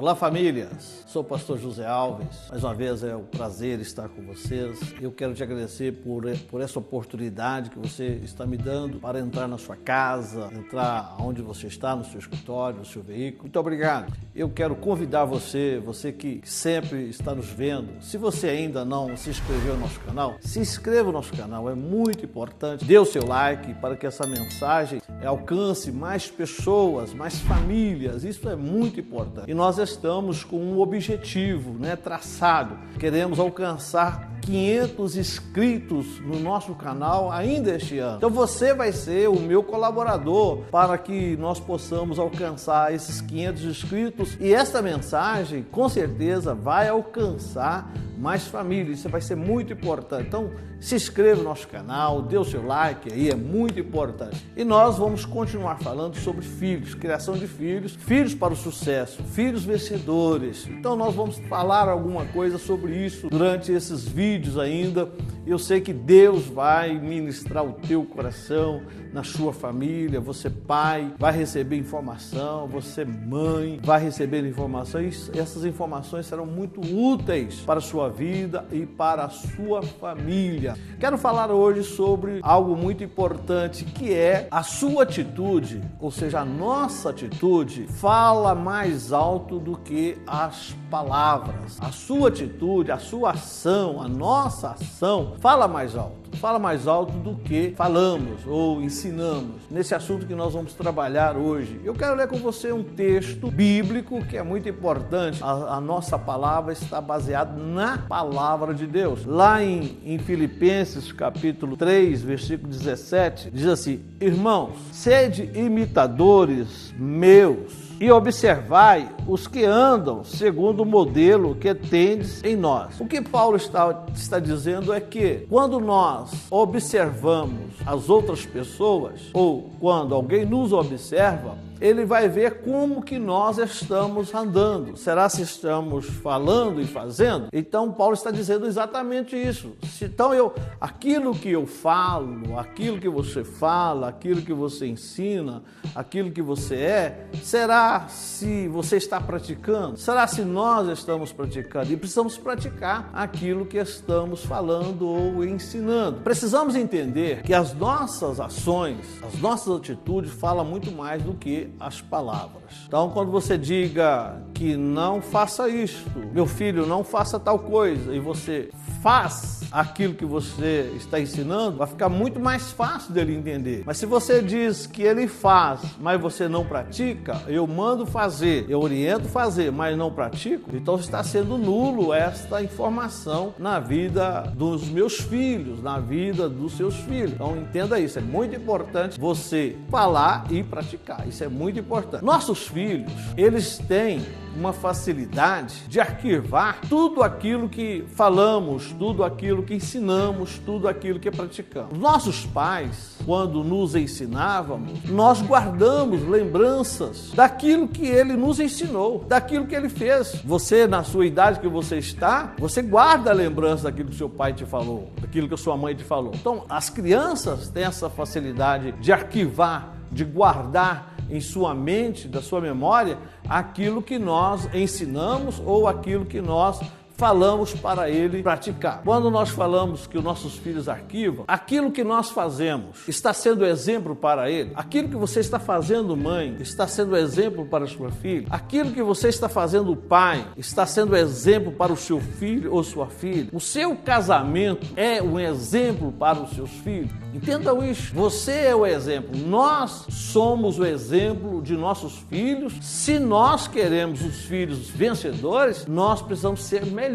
Olá, famílias! Sou o pastor José Alves. Mais uma vez é um prazer estar com vocês. Eu quero te agradecer por essa oportunidade que você está me dando para entrar na sua casa, entrar onde você está, no seu escritório, no seu veículo. Muito obrigado. Eu quero convidar você que sempre está nos vendo, se você ainda não se inscreveu no nosso canal, se inscreva no nosso canal, é muito importante. Dê o seu like para que essa mensagem alcance mais pessoas, mais famílias. Isso é muito importante. E nós estamos com um objetivo, traçado. Queremos alcançar 500 inscritos no nosso canal ainda este ano. Então você vai ser o meu colaborador para que nós possamos alcançar esses 500 inscritos, e esta mensagem com certeza vai alcançar mais famílias. Isso vai ser muito importante. Então se inscreva no nosso canal, dê o seu like aí, é muito importante. E nós vamos continuar falando sobre filhos, criação de filhos, filhos para o sucesso, filhos vencedores. Então nós vamos falar alguma coisa sobre isso durante esses vídeos ainda. Eu sei que Deus vai ministrar o teu coração, na sua família. Você pai vai receber informação, você mãe vai receber informações. Essas informações serão muito úteis para a sua vida e para a sua família. Quero falar hoje sobre algo muito importante, que é a sua atitude, ou seja, a nossa atitude fala mais alto do que as palavras. A sua atitude, a sua ação, a nossa ação fala mais alto. Fala mais alto do que falamos ou ensinamos. Nesse assunto que nós vamos trabalhar hoje, eu quero ler com você um texto bíblico que é muito importante. A nossa palavra está baseada na palavra de Deus. Lá em Filipenses capítulo 3, versículo 17, diz assim: irmãos, sede imitadores meus e observai os que andam segundo o modelo que tendes em nós. O que Paulo está dizendo é que quando nós observamos as outras pessoas, ou quando alguém nos observa, ele vai ver como que nós estamos andando. Será se estamos falando e fazendo? Então Paulo está dizendo exatamente isso. Então aquilo que eu falo, aquilo que você fala, aquilo que você ensina, aquilo que você é, será se você está praticando? Será se nós estamos praticando? E precisamos praticar aquilo que estamos falando ou ensinando. Precisamos entender que as nossas ações, as nossas atitudes falam muito mais do que as palavras. Então, quando você diga que não faça isto, meu filho, não faça tal coisa, e você faz aquilo que você está ensinando, vai ficar muito mais fácil dele entender. Mas se você diz que ele faz, mas você não pratica, eu mando fazer, eu oriento fazer, mas não pratico, então está sendo nulo esta informação na vida dos meus filhos, na vida dos seus filhos. Então entenda isso, é muito importante você falar e praticar, isso é muito importante. Nossos filhos, eles têm uma facilidade de arquivar tudo aquilo que falamos, tudo aquilo que ensinamos, tudo aquilo que praticamos. Nossos pais, quando nos ensinávamos, nós guardamos lembranças daquilo que ele nos ensinou, daquilo que ele fez. Você, na sua idade que você está, você guarda a lembrança daquilo que seu pai te falou, daquilo que a sua mãe te falou. Então, as crianças têm essa facilidade de arquivar, de guardar em sua mente, da sua memória, aquilo que nós ensinamos ou aquilo que nós falamos para ele praticar. Quando nós falamos que os nossos filhos arquivam, aquilo que nós fazemos está sendo exemplo para ele. Aquilo que você está fazendo, mãe, está sendo exemplo para sua filha. Aquilo que você está fazendo, pai, está sendo exemplo para o seu filho ou sua filha. O seu casamento é um exemplo para os seus filhos. Entendam isso. Você é o exemplo. Nós somos o exemplo de nossos filhos. Se nós queremos os filhos vencedores, nós precisamos ser melhores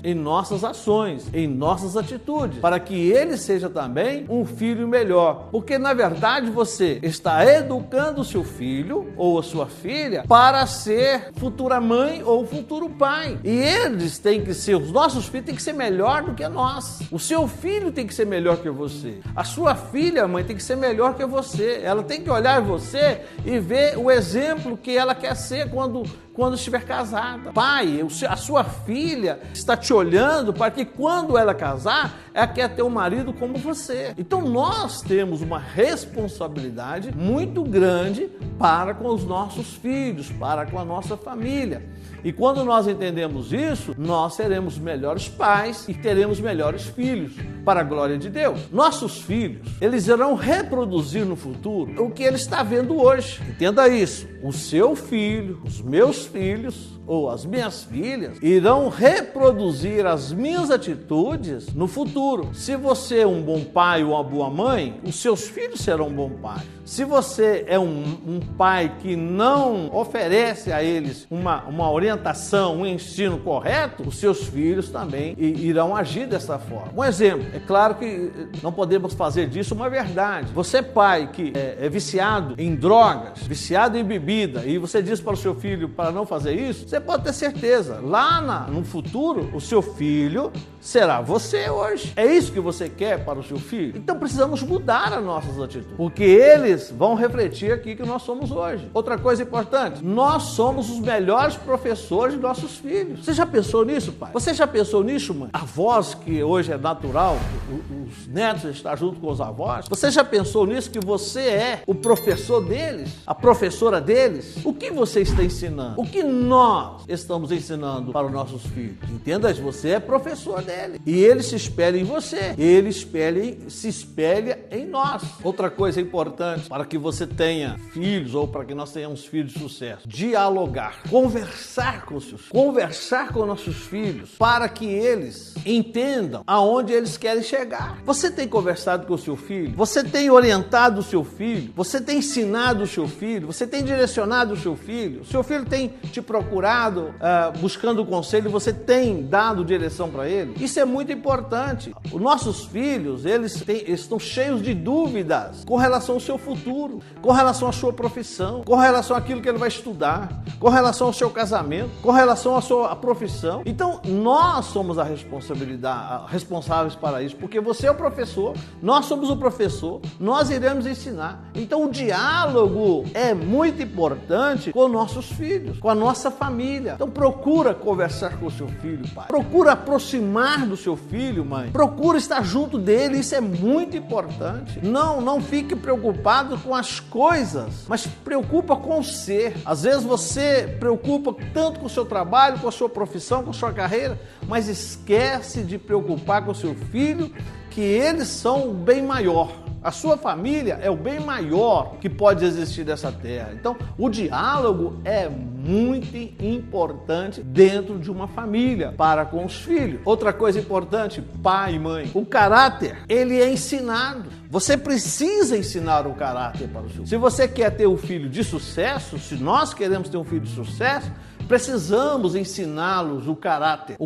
em nossas ações, em nossas atitudes, para que ele seja também um filho melhor. Porque, na verdade, você está educando o seu filho ou a sua filha para ser futura mãe ou futuro pai. E eles têm que ser, os nossos filhos têm que ser melhor do que nós. O seu filho tem que ser melhor que você. A sua filha, mãe, tem que ser melhor que você. Ela tem que olhar você e ver o exemplo que ela quer ser quando quando estiver casada. Pai, a sua filha está te olhando para que quando ela casar, ela quer ter um marido como você. Então nós temos uma responsabilidade muito grande para com os nossos filhos, para com a nossa família. E quando nós entendemos isso, nós seremos melhores pais e teremos melhores filhos, para a glória de Deus. Nossos filhos, eles irão reproduzir no futuro o que ele está vendo hoje. Entenda isso. O seu filho, os meus filhos ou as minhas filhas irão reproduzir as minhas atitudes no futuro. Se você é um bom pai ou uma boa mãe, os seus filhos serão um bom pai. Se você é um pai que não oferece a eles uma orientação, um ensino correto, os seus filhos também irão agir dessa forma. Um exemplo, é claro que não podemos fazer disso uma verdade. Você, pai, que é viciado em drogas, viciado em bebida, e você diz para o seu filho para não fazer isso, você pode ter certeza, lá no futuro, o seu filho será você hoje. É isso que você quer para o seu filho? Então precisamos mudar as nossas atitudes, porque eles vão refletir aqui que nós somos hoje. Outra coisa importante, nós somos os melhores professores de nossos filhos. Você já pensou nisso, pai? Você já pensou nisso, mãe? Avós, que hoje é natural, os netos estão junto com os avós. Você já pensou nisso, que você é o professor deles, a professora deles? O que você está ensinando? O que nós estamos ensinando para os nossos filhos? Entenda isso, você é professor dele. E ele se espelha em você. Ele se espelha em nós. Outra coisa importante para que você tenha filhos ou para que nós tenhamos filhos de sucesso: dialogar, conversar com nossos filhos para que eles entendam aonde eles querem chegar. Você tem conversado com o seu filho? Você tem orientado o seu filho? Você tem ensinado o seu filho? Você tem direcionado o seu filho? O seu filho tem te procurado, buscando conselho, você tem dado direção para ele? Isso é muito importante. Os nossos filhos, eles estão cheios de dúvidas com relação ao seu futuro, com relação à sua profissão, com relação àquilo que ele vai estudar, com relação ao seu casamento, com relação à sua profissão. Então, nós somos responsáveis para isso, porque você é o professor, nós somos o professor, nós iremos ensinar. Então, o diálogo é muito importante com nossos filhos, com a nossa família. Então, procura conversar com o seu filho, pai. Procura aproximar do seu filho, mãe. Procura estar junto dele, isso é muito importante. Não fique preocupado com as coisas, mas preocupa com o ser. Às vezes você preocupa tanto com o seu trabalho, com a sua profissão, com a sua carreira, mas esquece de preocupar com o seu filho, que eles são o bem maior. A sua família é o bem maior que pode existir nessa terra. Então, o diálogo é muito importante dentro de uma família para com os filhos. Outra coisa importante, pai e mãe, o caráter, ele é ensinado. Você precisa ensinar o caráter para o seu filho. Se você quer ter um filho de sucesso, se nós queremos ter um filho de sucesso, precisamos ensiná-los o caráter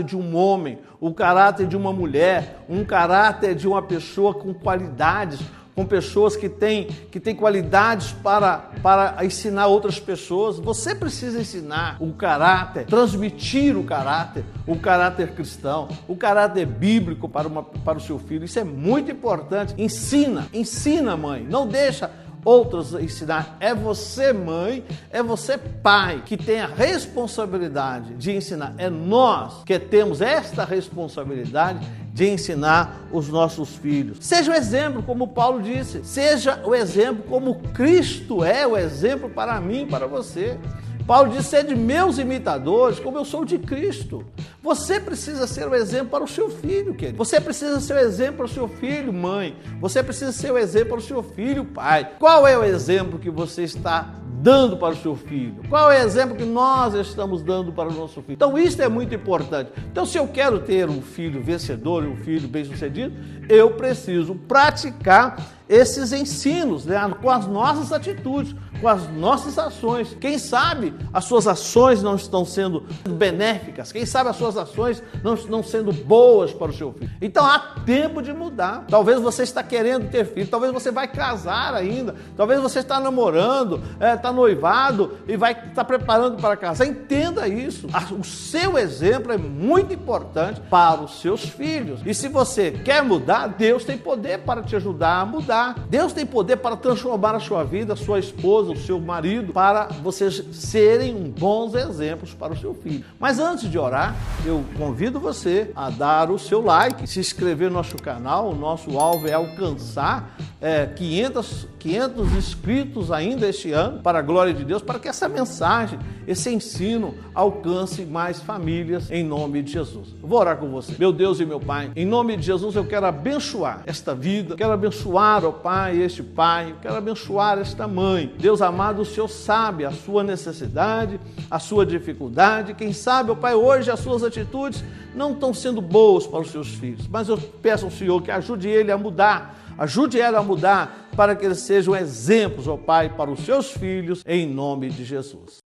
de um homem, o caráter de uma mulher, um caráter de uma pessoa com qualidades, com pessoas que têm qualidades para ensinar outras pessoas. Você precisa ensinar o caráter, transmitir o caráter cristão, o caráter bíblico para o seu filho. Isso é muito importante. Ensina, mãe, não deixa outros ensinar. É você, mãe, é você, pai, que tem a responsabilidade de ensinar. É nós que temos esta responsabilidade de ensinar os nossos filhos. Seja o exemplo, como Paulo disse, seja o exemplo como Cristo é o exemplo para mim, para você. Paulo disse: sede meus imitadores, como eu sou de Cristo. Você precisa ser o exemplo para o seu filho, querido. Você precisa ser o exemplo para o seu filho, mãe. Você precisa ser o exemplo para o seu filho, pai. Qual é o exemplo que você está dando para o seu filho? Qual é o exemplo que nós estamos dando para o nosso filho? Então, isso é muito importante. Então, se eu quero ter um filho vencedor, um filho bem-sucedido, eu preciso praticar esses ensinos, né, com as nossas atitudes, com as nossas ações. Quem sabe as suas ações não estão sendo benéficas, quem sabe as suas ações não estão sendo boas para o seu filho. Então há tempo de mudar. Talvez você está querendo ter filho, talvez você vai casar ainda, talvez você está namorando, está noivado e vai estar preparando para casar. Entenda isso. O seu exemplo é muito importante para os seus filhos. E se você quer mudar, Deus tem poder para te ajudar a mudar. orar. Deus tem poder para transformar a sua vida, a sua esposa, o seu marido, para vocês serem bons exemplos para o seu filho. Mas antes de orar, eu convido você a dar o seu like, se inscrever no nosso canal. O nosso alvo é alcançar 500 inscritos ainda este ano, para a glória de Deus, para que essa mensagem, esse ensino alcance mais famílias, em nome de Jesus. Eu vou orar com você. Meu Deus e meu Pai, em nome de Jesus eu quero abençoar esta vida, quero abençoar, ó Pai, este pai, eu quero abençoar esta mãe. Deus amado, o Senhor sabe a sua necessidade, a sua dificuldade, quem sabe, ó Pai, hoje as suas atitudes não estão sendo boas para os seus filhos, mas eu peço ao Senhor que ajude ele a mudar, ajude ela a mudar, para que eles sejam exemplos, ó Pai, para os seus filhos, em nome de Jesus.